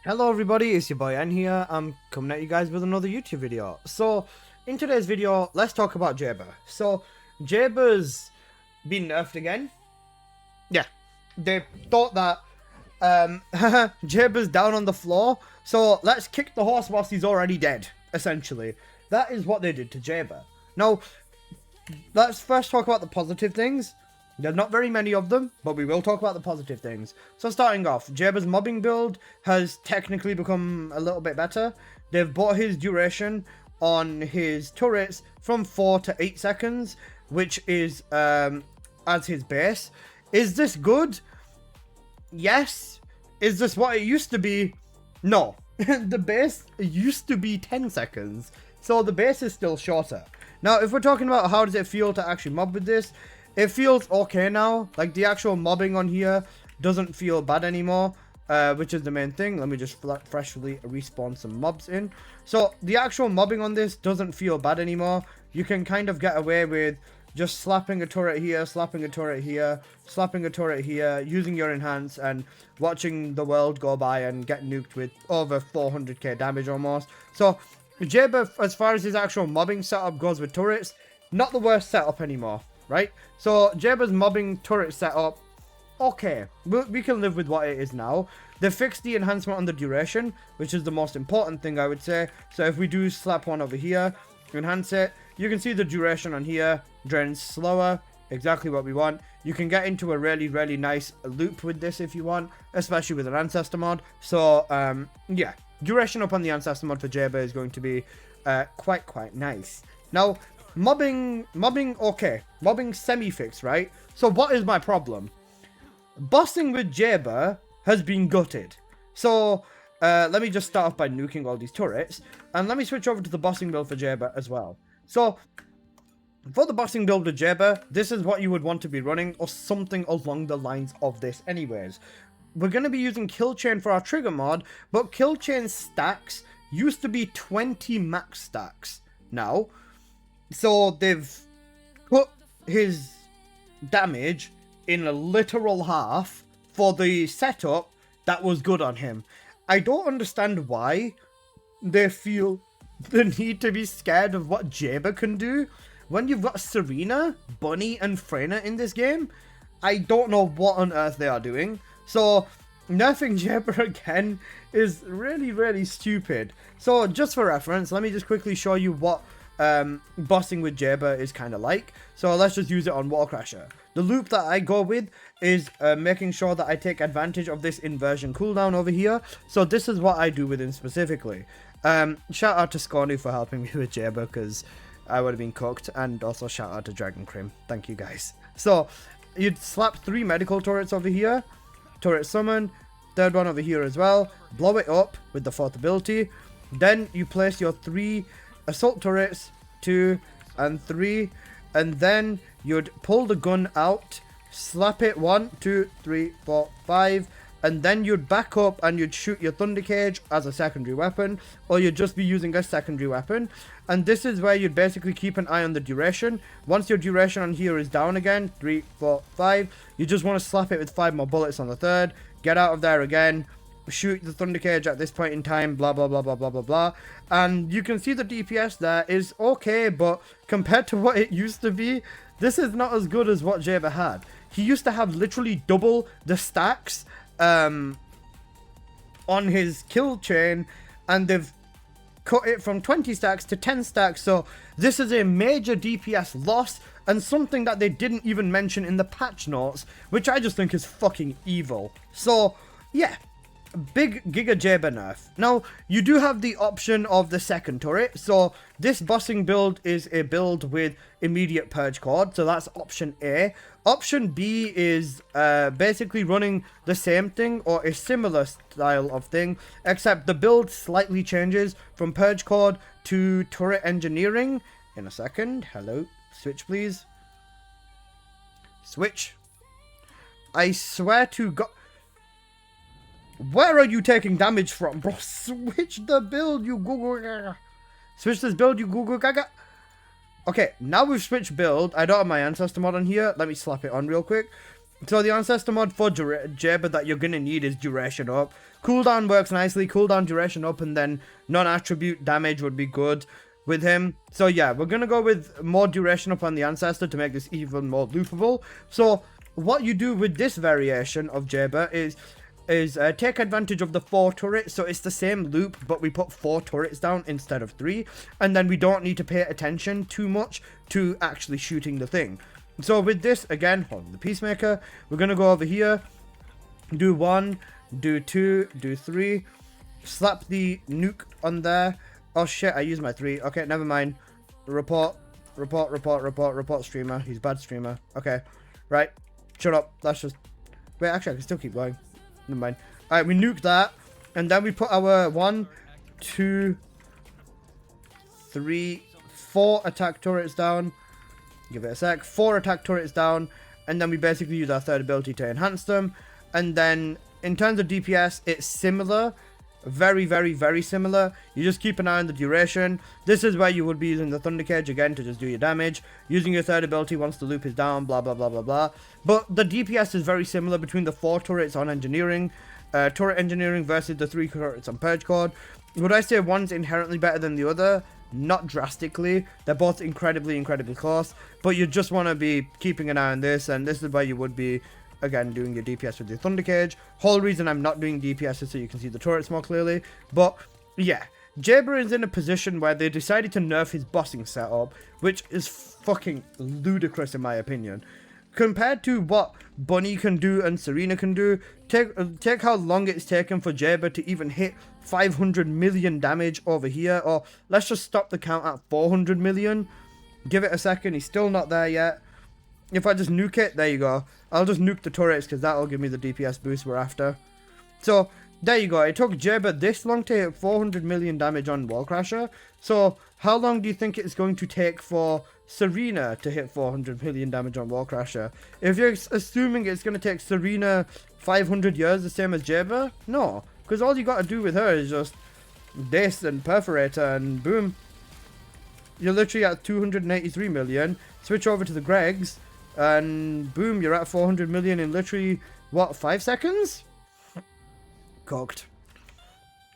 Hello everybody, it's your boy N here. I'm coming at you guys with another YouTube video. So, in today's video, let's talk about JAYBER. So, JAYBER's been nerfed again. Yeah, they thought that JAYBER's down on the floor, so let's kick the horse whilst he's already dead, essentially. That is what they did to JAYBER. Now, let's first talk about the positive things. There's not very many of them, but we will talk about the positive things. So starting off, JAYBER's mobbing build has technically become a little bit better. They've brought his duration on his turrets from 4 to 8 seconds, which is as his base. Is this good? Yes. Is this what it used to be? No. The base used to be 10 seconds, so the base is still shorter. Now, if we're talking about how does it feel to actually mob with this, it feels okay now. Like, the actual mobbing on here doesn't feel bad anymore, which is the main thing. Let me just freshly respawn some mobs in. So, the actual mobbing on this doesn't feel bad anymore. You can kind of get away with just slapping a turret here, slapping a turret here, slapping a turret here, using your enhance, and watching the world go by and get nuked with over 400k damage almost. So, JAYBER, as far as his actual mobbing setup goes with turrets, not the worst setup anymore. Right? So, JAYBER's mobbing turret setup, okay, we can live with what it is now. They fixed the enhancement on the duration, which is the most important thing, I would say. So, if we do slap one over here, enhance it, you can see the duration on here drains slower, exactly what we want. You can get into a really, really nice loop with this if you want, especially with an Ancestor mod. So, yeah, duration up on the Ancestor mod for JAYBER is going to be quite nice. Now, mobbing, okay. Mobbing semi-fixed, right? So what is my problem? Bossing with JAYBER has been gutted. So, let me just start off by nuking all these turrets. And let me switch over to the bossing build for JAYBER as well. So, for the bossing build with JAYBER, this is what you would want to be running, or something along the lines of this anyways. We're going to be using kill chain for our trigger mod, but kill chain stacks used to be 20 max stacks now. So they've put his damage in a literal half for the setup that was good on him. I don't understand why they feel the need to be scared of what JAYBER can do. When you've got Serena, Bunny, and Freyna in this game, I don't know what on earth they are doing. So, nerfing JAYBER again is really, really stupid. So, just for reference, let me just quickly show you what bossing with JAYBER is kind of like. So let's just use it on Warcrasher. The loop that I go with is making sure that I take advantage of this inversion cooldown over here. So this is what I do with him specifically. Shout out to Scorny for helping me with JAYBER, because I would have been cooked. And also shout out to Dragon Crim. Thank you guys. So you'd slap 3 medical turrets over here. Turret summon. Third one over here as well. Blow it up with the 4th ability. Then you place your 3 assault turrets, 2 and 3, and then you'd pull the gun out, slap it 1, 2, 3, 4, 5, and then you'd back up and you'd shoot your thunder cage as a secondary weapon, or you'd just be using a secondary weapon. And this is where you'd basically keep an eye on the duration. Once your duration on here is down again, 3, 4, 5, you just want to slap it with 5 more bullets on the 3rd, get out of there again, shoot the thunder cage at this point in time, blah blah blah blah blah blah blah. And you can see the DPS there is okay, but compared to what it used to be, this is not as good as what JAYBER had. He used to have literally double the stacks on his kill chain, and they've cut it from 20 stacks to 10 stacks. So this is a major DPS loss, and something that they didn't even mention in the patch notes, which I just think is fucking evil. So yeah, big Giga JAYBER nerf. Now, you do have the option of the second turret. So this bossing build is a build with immediate purge cord. So that's option A. Option B is basically running the same thing or a similar style of thing, except the build slightly changes from purge cord to turret engineering. In a second. Hello. Switch, please. Switch. I swear to God. Where are you taking damage from, bro? Switch the build, you Google Gaga. Switch this build, you Google Gaga. Okay, now we've switched build. I don't have my Ancestor mod on here. Let me slap it on real quick. So the ancestor mod for Jayber that you're gonna need is duration up. Cooldown works nicely, cooldown, duration up, and then non-attribute damage would be good with him. So yeah, we're gonna go with more duration up on the ancestor to make this even more loopable. So what you do with this variation of Jayber is take advantage of the 4 turrets. So it's the same loop, but we put 4 turrets down instead of 3, and then we don't need to pay attention too much to actually shooting the thing. So with this, again, hold on, the Peacemaker, we're gonna go over here, do 1, do 2, do 3, slap the nuke on there. Oh shit, I used my 3. Okay, never mind. Report streamer. He's bad streamer. Okay, right, shut up. That's just, wait, actually I can still keep going. Never mind. Alright, we nuke that, and then we put our 1, 2, 3, 4 attack turrets down. Give it a sec. 4 attack turrets down, and then we basically use our third ability to enhance them. And then in terms of DPS, it's similar. Very, very, very similar. You just keep an eye on the duration. This is where you would be using the Thunder Cage again to just do your damage. Using your third ability once the loop is down, blah, blah, blah, blah, blah. But the DPS is very similar between the 4 turrets on engineering. Turret engineering versus the 3 turrets on Purge Code. Would I say one's inherently better than the other? Not drastically. They're both incredibly, incredibly close. But you just want to be keeping an eye on this. And this is where you would be, again, doing your DPS with your Thunder Cage. Whole reason I'm not doing DPS is so you can see the turrets more clearly. But, yeah. Jayber is in a position where they decided to nerf his bossing setup, which is fucking ludicrous in my opinion. Compared to what Bunny can do and Serena can do, take how long it's taken for Jayber to even hit 500 million damage over here, or let's just stop the count at 400 million. Give it a second, he's still not there yet. If I just nuke it, there you go. I'll just nuke the turrets because that'll give me the DPS boost we're after. So, there you go. It took Jayber this long to hit 400 million damage on Wallcrasher. So, how long do you think it's going to take for Serena to hit 400 million damage on Wallcrasher? If you're assuming it's going to take Serena 500 years, the same as Jayber, no. Because all you got to do with her is just this and Perforator and boom. You're literally at 283 million. Switch over to the Gregs and boom, you're at 400 million in literally, what, 5 seconds? Cooked.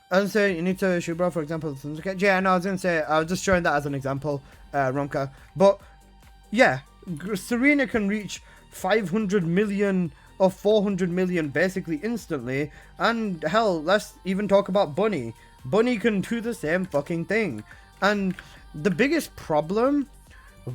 I was saying you need to shoot bro, for example. Yeah, no, I was gonna say I was just showing that as an example, Romka. But yeah, Serena can reach 500 million or 400 million basically instantly, and hell, let's even talk about Bunny. Bunny can do the same fucking thing. And the biggest problem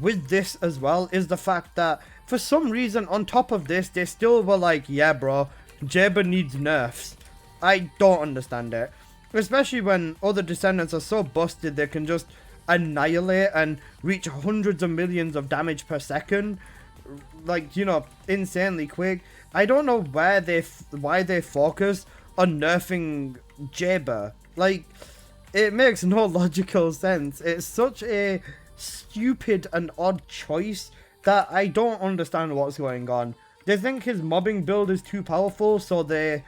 with this as well is the fact that for some reason on top of this they still were like, yeah bro, Jayber needs nerfs. I don't understand it. Especially when other Descendants are so busted they can just annihilate and reach hundreds of millions of damage per second. Like, you know, insanely quick. I don't know why they focus on nerfing Jayber. Like, it makes no logical sense. It's such a stupid and odd choice that I don't understand what's going on. They think his mobbing build is too powerful, so they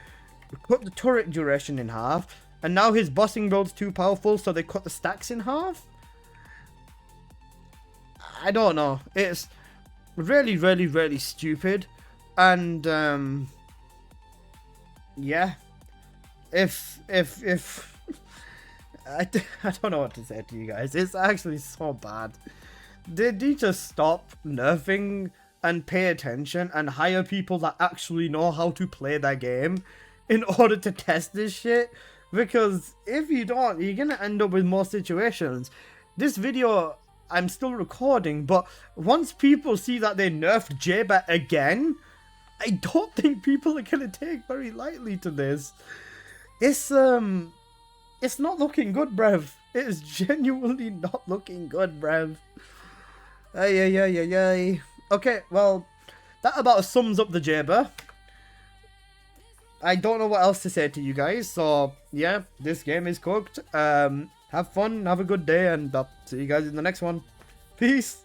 cut the turret duration in half, and now his bossing build's too powerful, so they cut the stacks in half. I don't know. It's really, really, really stupid. And yeah, if I don't know what to say to you guys. It's actually so bad. They need to stop nerfing and pay attention and hire people that actually know how to play their game in order to test this shit. Because if you don't, you're gonna end up with more situations. This video I'm still recording, but once people see that they nerfed Jayber again, I don't think people are gonna take very lightly to this. It's not looking good, brev. It is genuinely not looking good, brev. Ay. Okay, well, that about sums up the Jayber. I don't know what else to say to you guys, so yeah, this game is cooked. Have fun, have a good day, and I'll see you guys in the next one. Peace.